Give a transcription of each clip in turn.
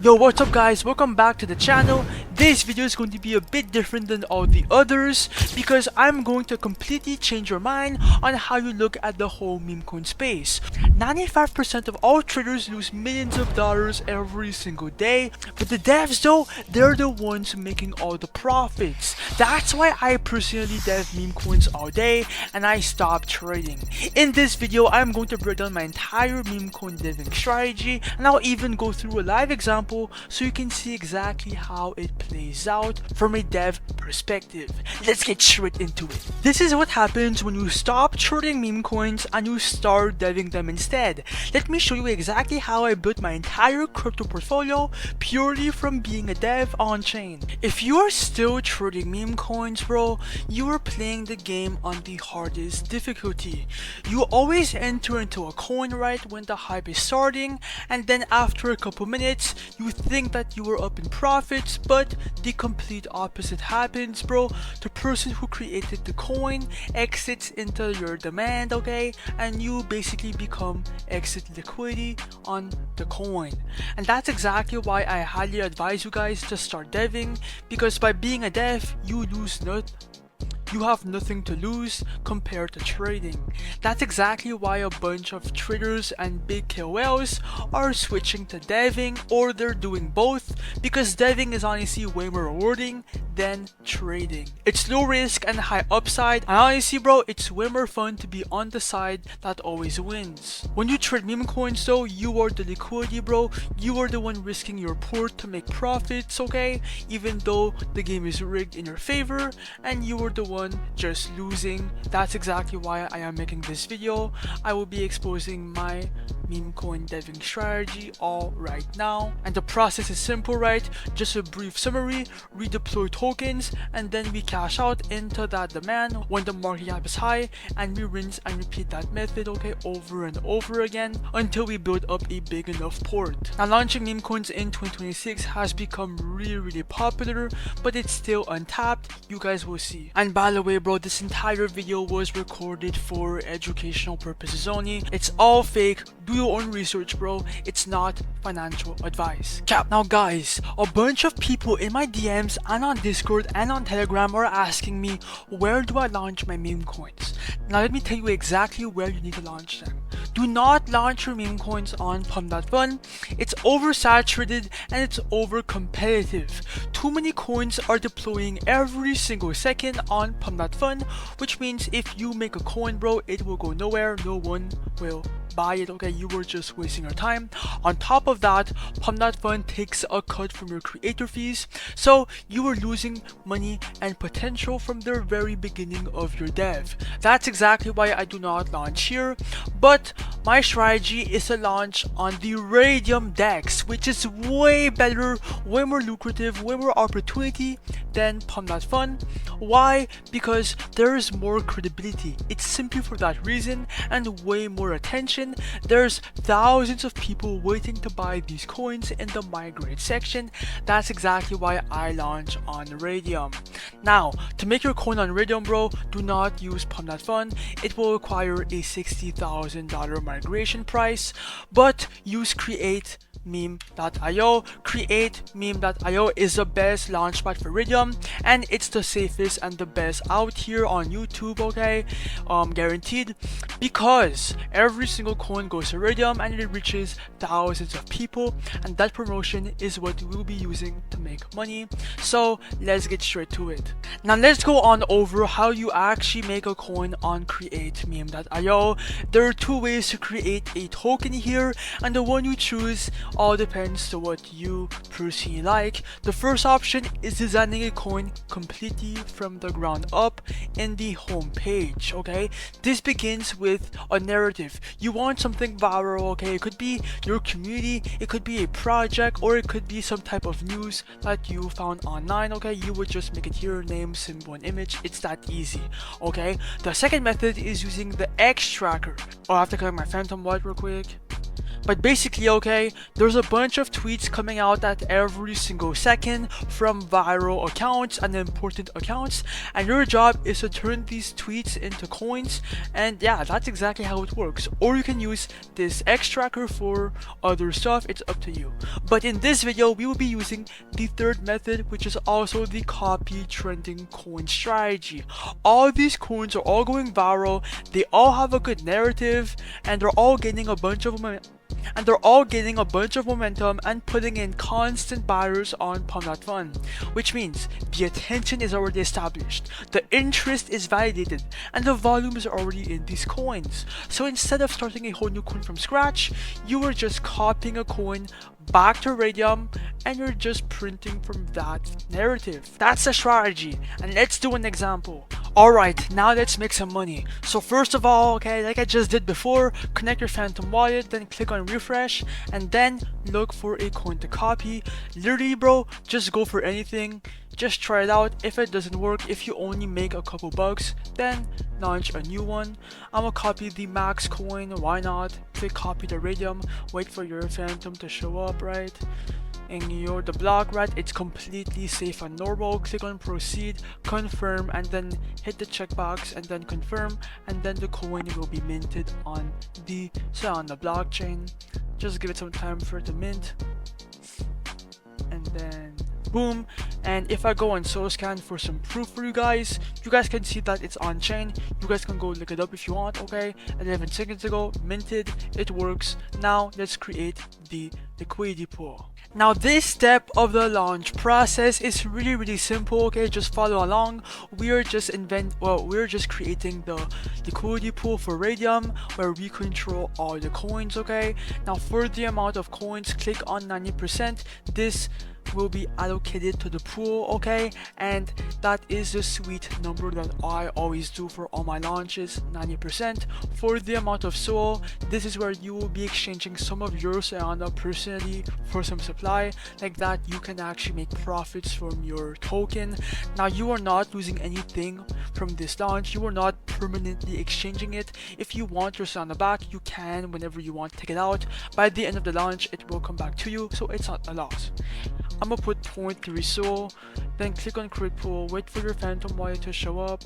Yo, what's up guys, welcome back to the channel. This video is going to be a bit different than all the others because I'm going to completely change your mind on how you look at the whole meme coin space. 95% of all traders lose millions of dollars every single day, but the devs though, they're the ones making all the profits. That's why I personally dev meme coins all day and I stopped trading. In this video, I'm going to break down my entire meme coin deving strategy, and I'll even go through a live example so you can see exactly how it plays out from a dev perspective. Let's get straight into it. This is what happens when you stop trading meme coins and you start deving them instead. Let me show you exactly how I built my entire crypto portfolio purely from being a dev on chain. If you are still trading meme coins, bro, you are playing the game on the hardest difficulty. You always enter into a coin right when the hype is starting, and then after a couple minutes you think that you are up in profits, but the complete opposite happens, bro. The person who created the coin exits into your demand, okay, and you basically become exit liquidity on the coin. And that's exactly why I highly advise you guys to start deving, because by being a dev you have nothing to lose compared to trading. That's exactly why a bunch of traders and big KOLs are switching to deving, or they're doing both, because deving is honestly way more rewarding than trading. It's low risk and high upside, and honestly bro, it's way more fun to be on the side that always wins. When you trade meme coins though, you are the liquidity, bro. You are the one risking your port to make profits, okay, even though the game is rigged in your favor and you are the one just losing. That's exactly why I am making this video. I will be exposing my meme coin deving strategy all right now, and the process is simple, right? Just a brief summary: redeploy tokens, and then we cash out into that demand when the market cap is high, and we rinse and repeat that method, okay, over and over again until we build up a big enough port. Now, launching meme coins in 2026 has become really popular, but it's still untapped. You guys will see. And by the way bro, this entire video was recorded for educational purposes only. It's all fake. Do your own research, bro. It's not financial advice. Cap. Now guys, a bunch of people in my DMs and on Discord and on Telegram are asking me, where do I launch my meme coins? Now let me tell you exactly where you need to launch them. Do not launch your meme coins on Pump.Fun. It's oversaturated and it's over competitive. Too many coins are deploying every single second on Pump.Fun, which means if you make a coin, bro, it will go nowhere. No one will buy it, okay? You were just wasting your time. On top of that, Pump.Fun takes a cut from your creator fees, so you are losing money and potential from the very beginning of your dev. That's exactly why I do not launch here, but my strategy is to launch on the Radium DEX, which is way better, way more lucrative, way more opportunity than Pump.Fun. Why? Because there is more credibility. It's simply for that reason, and way more attention. There's thousands of people waiting to buy these coins in the migrate section. That's exactly why I launch on Radium. Now, to make your coin on Radium, bro, do not use Pump.Fun. It will require a $60,000 migration price, but use Create.Meme.io. Create.Meme.io is the best launchpad for Radium, and it's the safest and the best out here on YouTube, okay? Guaranteed, because every single coin goes to Radium and it reaches thousands of people, and that promotion is what we'll be using to make money. So let's get straight to it. Now let's go on over how you actually make a coin on Create.Meme.io. There are two ways to create a token here, and the one you choose all depends to what you personally like. The first option is designing a coin completely from the ground up in the home page, okay? This begins with a narrative. You want something viral, okay? It could be your community, it could be a project, or it could be some type of news that you found online, okay? You would just make it here, name, symbol, and image. It's that easy, okay? The second method is using the X tracker. Oh, I have to collect my phantom white real quick. But basically, okay, there's a bunch of tweets coming out at every single second from viral accounts and important accounts, and your job is to turn these tweets into coins. And yeah, that's exactly how it works. Or you can use this X tracker for other stuff, it's up to you. But in this video, we will be using the third method, which is also the copy trending coin strategy. All these coins are all going viral, they all have a good narrative, and they're all getting a bunch of momentum and putting in constant buyers on Pump.Fun, which means the attention is already established, the interest is validated, and the volume is already in these coins. So instead of starting a whole new coin from scratch, you are just copying a coin back to Radium and you're just printing from that narrative. That's the strategy, and let's do an example. Alright, now let's make some money. So first of all, okay, like I just did before, connect your Phantom wallet, then click on refresh, and then look for a coin to copy. Literally bro, just go for anything, just try it out. If it doesn't work, if you only make a couple bucks, then launch a new one. I'm gonna copy the max coin, why not? Click copy the Radium, wait for your Phantom to show up, right? Ignore the block, right? It's completely safe and normal. Click on proceed, confirm, and then hit the checkbox and then confirm, and then the coin will be minted on the Solana blockchain. Just give it some time for it to mint, and then boom. And if I go on Solscan for some proof for you guys can see that it's on chain. You guys can go look it up if you want. Okay, 11 seconds ago, minted, it works. Now let's create the liquidity pool. Now this step of the launch process is really simple. Okay, just follow along. We're just creating the liquidity pool for Radium where we control all the coins. Okay, now for the amount of coins, click on 90%. This will be allocated to the pool, okay, and that is the sweet number that I always do for all my launches, 90%. For the amount of SOL, this is where you will be exchanging some of your Solana personally for some supply. Like that, you can actually make profits from your token. Now you are not losing anything from this launch, you are not permanently exchanging it. If you want your Solana back, you can whenever you want, take it out. By the end of the launch, it will come back to you, so it's not a loss. I'm gonna put 0.3 SOL, then click on create pool, wait for your Phantom wallet to show up,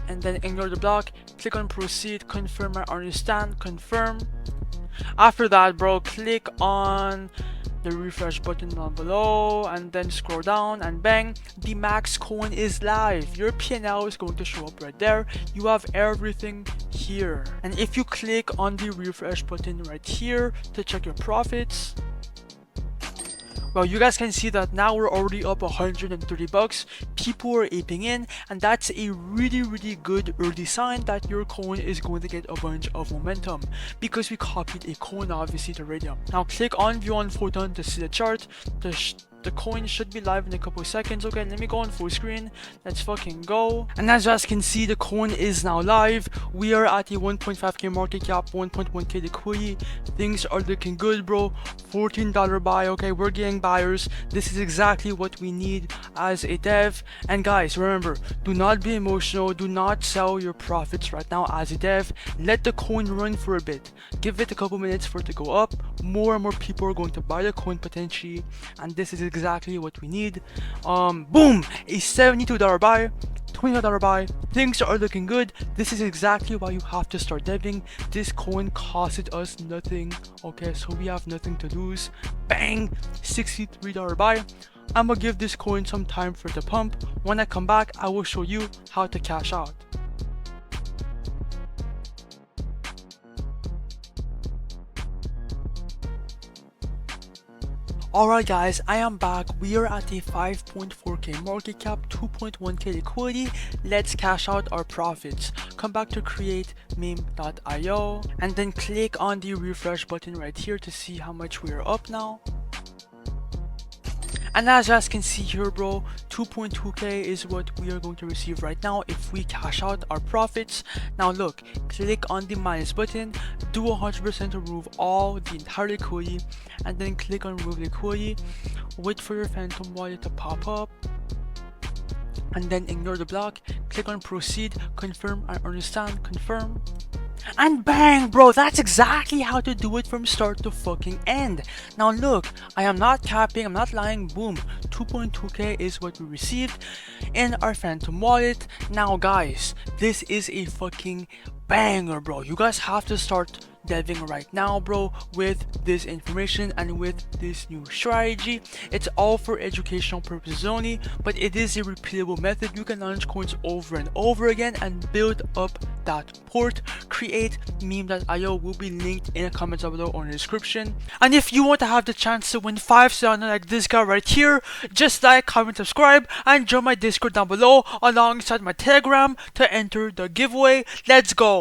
and then ignore the block, click on proceed, confirm I understand, confirm. After that bro, click on the refresh button down below and then scroll down, and bang, the max coin is live. Your PNL is going to show up right there. You have everything here, and if you click on the refresh button right here to check your profits, well, you guys can see that now we're already up 130 bucks. People are aping in, and that's a really good early sign that your coin is going to get a bunch of momentum because we copied a coin obviously to Radium. Now click on view on photon to see the chart. The coin should be live in a couple of seconds. Okay, let me go on full screen. Let's fucking go. And as you guys can see, the coin is now live. We are at a 1.5k market cap, 1.1k liquidity. Things are looking good, bro. $14 buy. Okay, we're getting buyers. This is exactly what we need as a dev. And guys, remember, do not be emotional. Do not sell your profits right now as a dev. Let the coin run for a bit. Give it a couple minutes for it to go up. More and more people are going to buy the coin potentially, and this is exactly what we need. Boom, a $72 buy, $25 buy. Things are looking good. This is exactly why you have to start deving. This coin costed us nothing, okay, so we have nothing to lose. Bang, $63 buy. I'm gonna give this coin some time for the pump. When I come back, I will show you how to cash out. Alright guys, I am back. We are at a 5.4k market cap, 2.1k liquidity. Let's cash out our profits. Come back to create meme.io and then click on the refresh button right here to see how much we are up now. And as you guys can see here, bro, 2.2k is what we are going to receive right now if we cash out our profits. Now look, click on the minus button, do 100% remove all the entire liquidity, and then click on remove liquidity. Wait for your Phantom wallet to pop up, and then ignore the block. Click on proceed, confirm I understand, confirm. And bang, bro, that's exactly how to do it from start to fucking end. Now look, I am not capping, I'm not lying, boom, 2.2k is what we received in our Phantom wallet. Now guys, this is a fucking banger, bro. You guys have to start delving right now, bro, with this information and with this new strategy. It's all for educational purposes only, but it is a repeatable method. You can launch coins over and over again and build up that port. Create meme.io will be linked in the comments down below or in the description. And if you want to have the chance to win 5 Solana like this guy right here, just like, comment, subscribe, and join my Discord down below alongside my Telegram to enter the giveaway. Let's go!